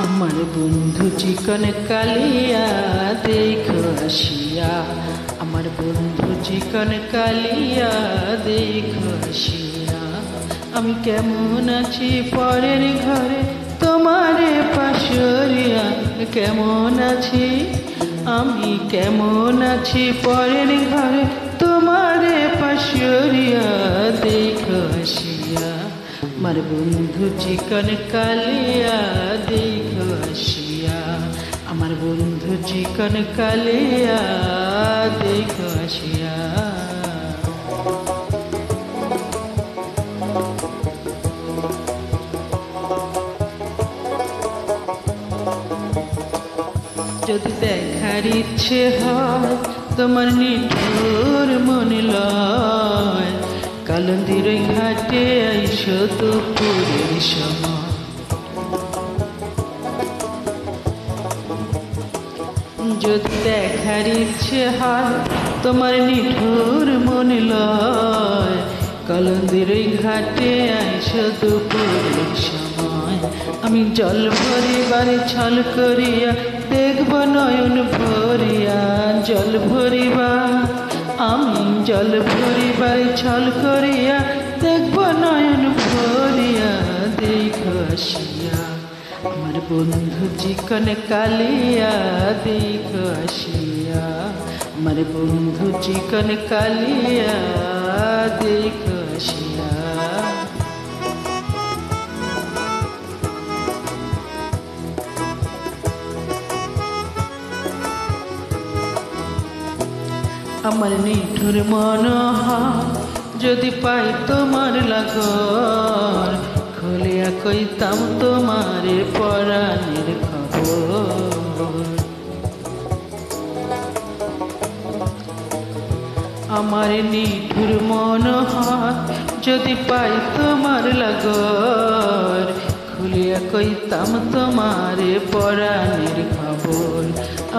আমার বন্ধু চিকন কালিয়া দেখো আসিয়া, আমার বন্ধু চিকন কালিয়া দেখো আসিয়া। আমি কেমন আছি পরের ঘরে তোমারে পাশরিয়া, কেমন আছি আমি কেমন আছি পরের ঘরে তোমারে পাশরিয়া দেখো আসিয়া। আমার বন্ধু চিকন কালিয়া দেখো আসিয়া, আমার বন্ধু চিকন কালিয়া দেখো আসিয়া। যদি দেখার ইচ্ছে হয় তোমার নিঠুর মনে লয়, কালন্দির ঘাটে আইসো দুপুরের সময়। যদি দেখার ইচ্ছে হয় তোমার নিঠুর মনে লয়, কালন্দির ঘাটে আইসো দুপুরের সময়। আমি জল ভরিবারে ছল করিয়া দেখব নয়ন ভরিয়া, জল ভরিবা আমি জল ভরিবারে ছল করিয়া দেখব নয়ন ভরিয়া দেখো আসিয়া। আমার বন্ধু চিকন কালিয়া দেখো আসিয়া, আমার বন্ধু চিকন কালিয়া দেখো আসিয়া। আমার নিঠুর মনোহর যদি পাই তোমার লাগর, খুলিয়া কইতাম তোমার পরাণের খবর। আমার নিঠুর মনোহর যদি পাই তোমার লাগর, খুলিয়া কইতাম তোমার পরাণের খবর।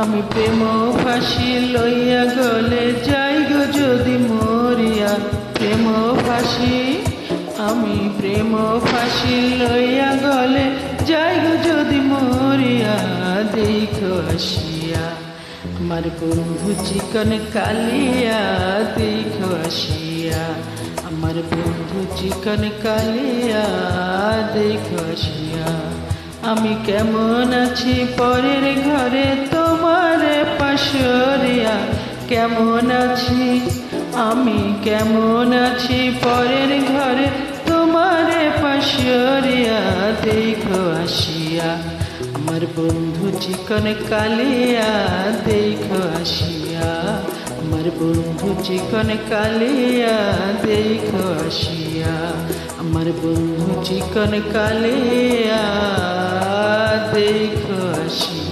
আমি প্রেম ফাঁসি লইয়া গলে যাই গো যদি মরিয়া, প্রেম ফাঁসি আমি প্রেম ফাঁসি লইয়া গলে যাই গো যদি মরিয়া দেখো আসিয়া। আমার বন্ধু চিকন কালিয়া দেখো আসিয়া, আমার বন্ধু চিকন কালিয়া দেখো আসিয়া। আমি কেমন আছি পরের ঘরে তোমার পাশরিয়া, কেমন আছি আমি কেমন আছি পরের ঘরে তোমার পাশরিয়া দেখো আসিয়া। আমার বন্ধু চিকন কালিয়া দেখো আসিয়া, আমার বন্ধু চিকন কালিয়া দেখো আসিয়া, আমার বন্ধু চিকন কালিয়া দেখো আসিয়া।